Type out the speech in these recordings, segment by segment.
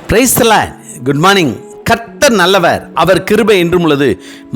Praise the Lord. Good morning. கர்த்தர் நல்லவர், அவர் கிருபை என்றும் உள்ளது.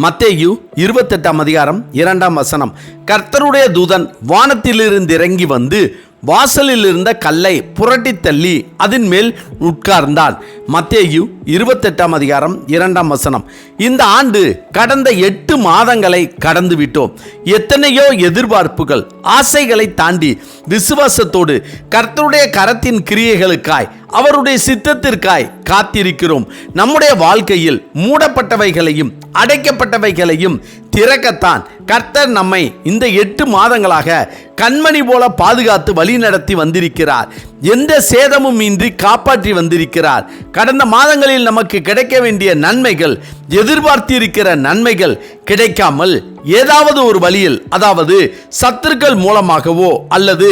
மத்தேயு 28:2 கர்த்தருடைய தூதன் வானத்திலிருந்து இறங்கி வந்து வாசலில் இருந்த கல்லை புரட்டி தள்ளி அதன் மேல் உட்கார்ந்தான். மத்தேயு 28:2. இந்த ஆண்டு கடந்த 8 மாதங்களை கடந்து விட்டோம். எத்தனையோ எதிர்பார்ப்புகள், ஆசைகளை தாண்டி விசுவாசத்தோடு கர்த்தருடைய கரத்தின் கிரியைகளுக்காய், அவருடைய சித்தத்திற்காய் காத்திருக்கிறோம். நம்முடைய வாழ்க்கையில் மூடப்பட்டவைகளையும் அடைக்கப்பட்டவைகளையும் திறக்கத்தான் கர்த்தர் நம்மை இந்த 8 மாதங்களாக கண்மணி போல பாதுகாத்து வழி நடத்தி வந்திருக்கிறார். எந்த சேதமும் இன்றி காப்பாற்றி வந்திருக்கிறார். கடந்த மாதங்களில் நமக்கு கிடைக்க வேண்டிய நன்மைகள், எதிர்பார்த்திருக்கிற நன்மைகள் கிடைக்காமல் ஏதாவது ஒரு வழியில், அதாவது சத்துருக்கள் மூலமாகவோ அல்லது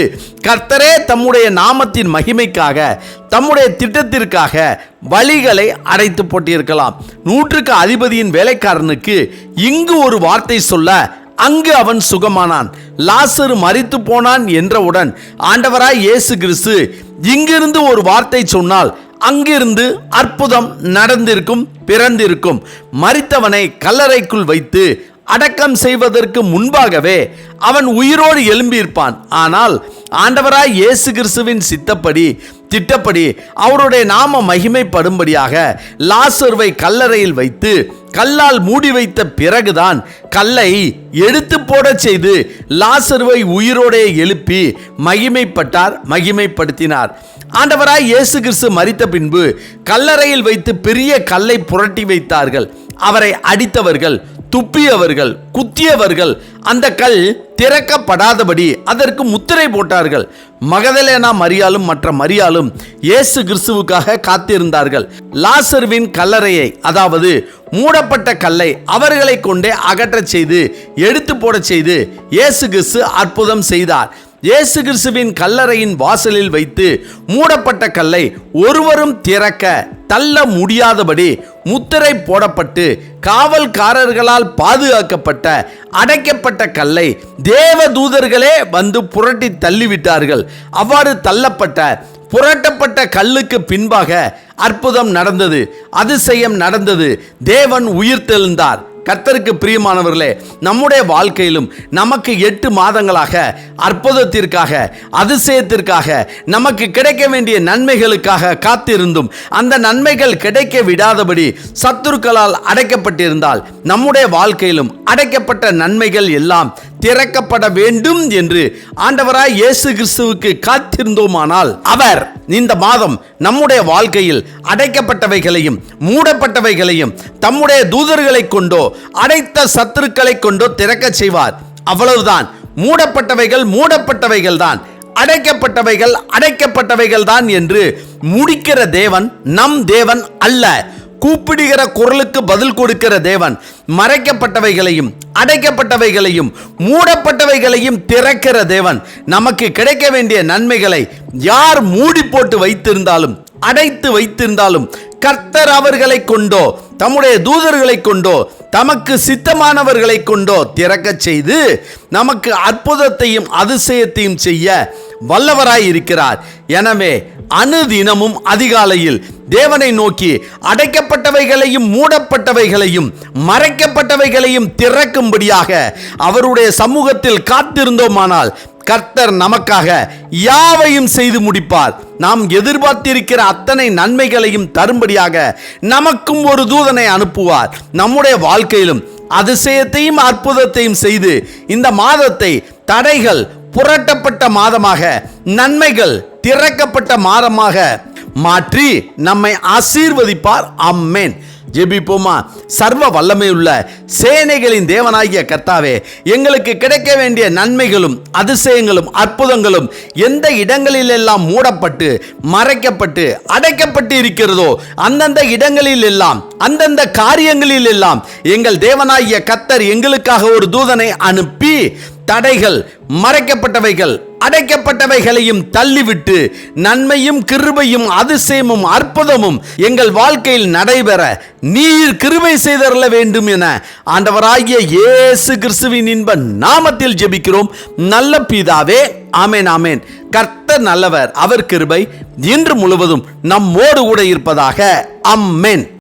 கர்த்தரே தம்முடைய நாமத்தின் மகிமைக்காக, தம்முடைய திட்டத்திற்காக வழிகளை அடைத்து போட்டிருக்கலாம். 100க்கு அதிபதியின் வேலைக்காரனுக்கு இங்கு ஒரு வார்த்தை சொல்ல அங்கு அவன் சுகமானான். லாசரு மரித்து போனான் என்றவுடன் ஆண்டவராய் இயேசு கிறிஸ்து இங்கிருந்து ஒரு வார்த்தை சொன்னால் அங்கிருந்து அற்புதம் நடந்திருக்கும், பிறந்திருக்கும். மரித்தவனை கல்லறைக்குள் வைத்து அடக்கம் செய்வதற்கு முன்பாகவே அவன் உயிரோடு எழும்பியிருப்பான். ஆனால் ஆண்டவராய் இயேசு கிறிஸ்துவின் சித்தப்படி, திட்டப்படி, அவருடைய நாம மகிமைப்படும்படியாக லாசருவை கல்லறையில் வைத்து கல்லால் மூடி வைத்த பிறகுதான் கல்லை எடுத்து போட செய்து லாசருவை உயிரோடே எழுப்பி மகிமைப்படுத்தினார். ஆண்டவராய் இயேசு கிறிஸ்து மரித்த பின்பு கல்லறையில் வைத்து பெரிய கல்லை புரட்டி வைத்தார்கள். அவரை அடித்தவர்கள், துப்பியவர்கள், குத்தியவர்கள் அந்த கல் திறக்கப்படாதபடி அதற்கு முத்திரை போட்டார்கள். மகதலேனா மரியாளும் மற்ற மரியாளும் இயேசு கிறிஸ்துவுக்காக காத்திருந்தார்கள். லாசருவின் கல்லறையை, அதாவது மூடப்பட்ட கல்லை அவர்களை கொண்டே அகற்றச் செய்து எடுத்து போட செய்து இயேசு கிறிஸ்து அற்புதம் செய்தார். இயேசு கிறிஸ்துவின் கல்லறையின் வாசலில் வைத்து மூடப்பட்ட கல்லை ஒருவரும் திறக்க தள்ள முடியாதபடி முத்திரை போடப்பட்டு காவல்காரர்களால் பாதுகாக்கப்பட்ட அடைக்கப்பட்ட கல்லை தேவ தூதர்களே வந்து புரட்டி தள்ளிவிட்டார்கள். அவ்வாறு தள்ளப்பட்ட புரட்டப்பட்ட கல்லுக்கு பின்பாக அற்புதம் நடந்தது, அதிசயம் நடந்தது. தேவன் உயிர்த்தெழுந்தார். கர்த்தருக்கு பிரியமானவர்களே, நம்முடைய வாழ்க்கையிலும் நமக்கு 8 மாதங்களாக அற்புதத்திற்காக, அதிசயத்திற்காக, நமக்கு கிடைக்க வேண்டிய நன்மைகளுக்காக காத்திருந்தும் அந்த நன்மைகள் கிடைக்க விடாதபடி சத்துருக்களால் அடைக்கப்பட்டிருந்தால், நம்முடைய வாழ்க்கையிலும் அடைக்கப்பட்ட நன்மைகள் எல்லாம் திறக்கப்பட வேண்டும் என்று ஆண்டவராய் இயேசு கிறிஸ்துவுக்கு காத்திருந்தோமானால், அவர் இந்த மாதம் நம்முடைய வாழ்க்கையில் அடைக்கப்பட்டவைகளையும் மூடப்பட்டவைகளையும் தம்முடைய தூதர்களை கொண்டோ அடைத்த சத்துருக்களை கொண்டோ திறக்க செய்வார். அவ்வளவுதான். மூடப்பட்டவைகள் தான், அடைக்கப்பட்டவைகள் அடைக்கப்பட்டவைகள் தான் என்று முடிக்கிற தேவன் நம் தேவன் அல்ல. கூப்பிடுகிற குரலுக்கு பதில் கொடுக்கிற தேவன். மறைக்கப்பட்டவைகளையும் அடைக்கப்பட்டவைகளையும் மூடப்பட்டவைகளையும் திறக்கிற தேவன். நமக்கு கிடைக்க வேண்டிய நன்மைகளை யார் மூடி போட்டு வைத்திருந்தாலும், அடைத்து வைத்திருந்தாலும், கர்த்தர் அவர்களை கொண்டோ தம்முடைய தூதர்களை கொண்டோ தமக்கு சித்தமானவர்களை கொண்டோ திறக்க செய்து நமக்கு அற்புதத்தையும் அதிசயத்தையும் செய்ய வல்லவராய் இருக்கிறார். எனவே அனுதினமும் அதிகாலையில் தேவனை நோக்கி அடைக்கப்பட்டவைகளையும் மூடப்பட்டவைகளையும் மறைக்கப்பட்டவைகளையும் திறக்கும்படியாக அவருடைய சமூகத்தில் காத்திருந்தோமானால் கர்த்தர் நமக்காக யாவையும் செய்து முடிப்பார். நாம் எதிர்பார்த்திருக்கிற அத்தனை நன்மைகளையும் தரும்படியாக நமக்கும் ஒரு தூதனை அனுப்புவார். நம்முடைய வாழ்க்கையிலும் அதிசயத்தையும் அற்புதத்தையும் செய்து இந்த மாதத்தை தடைகள் புரட்டப்பட்ட மாதமாக, நன்மைகள் திறக்கப்பட்ட மாதமாக மாற்றி நம்மை ஆசீர்வதிப்பார். ஆமென். ஜெபிப்போமா. சர்வ வல்லமையுள்ள சேனைகளின் தேவனாகிய கர்த்தாவே, எங்களுக்கு கிடைக்க வேண்டிய நன்மைகளும் அதிசயங்களும் அற்புதங்களும் எந்த இடங்களிலெல்லாம் மூடப்பட்டு மறைக்கப்பட்டு அடைக்கப்பட்டு இருக்கிறதோ அந்தந்த இடங்களில் எல்லாம், அந்தந்த காரியங்களில் எல்லாம் எங்கள் தேவனாகிய கர்த்தர் எங்களுக்காக ஒரு தூதனை அனுப்பி தடைகள், மறைக்கப்பட்டவைகள், அடைக்கப்பட்டவைகளையும் தள்ளிவிட்டு நன்மையும் கிருபையும் அதிசயமும் அற்புதமும் எங்கள் வாழ்க்கையில் நடைபெற நீர் கிருபை செய்தருள வேண்டும் என ஆண்டவராகிய இயேசு கிறிஸ்துவின் இன்ப நாமத்தில் ஜெபிக்கிறோம் நல்ல பிதாவே. ஆமென், ஆமென். கர்த்தர் நல்லவர், அவர் கிருபை இன்று முழுவதும் நம்மோடு கூட இருப்பதாக. அம்மேன்.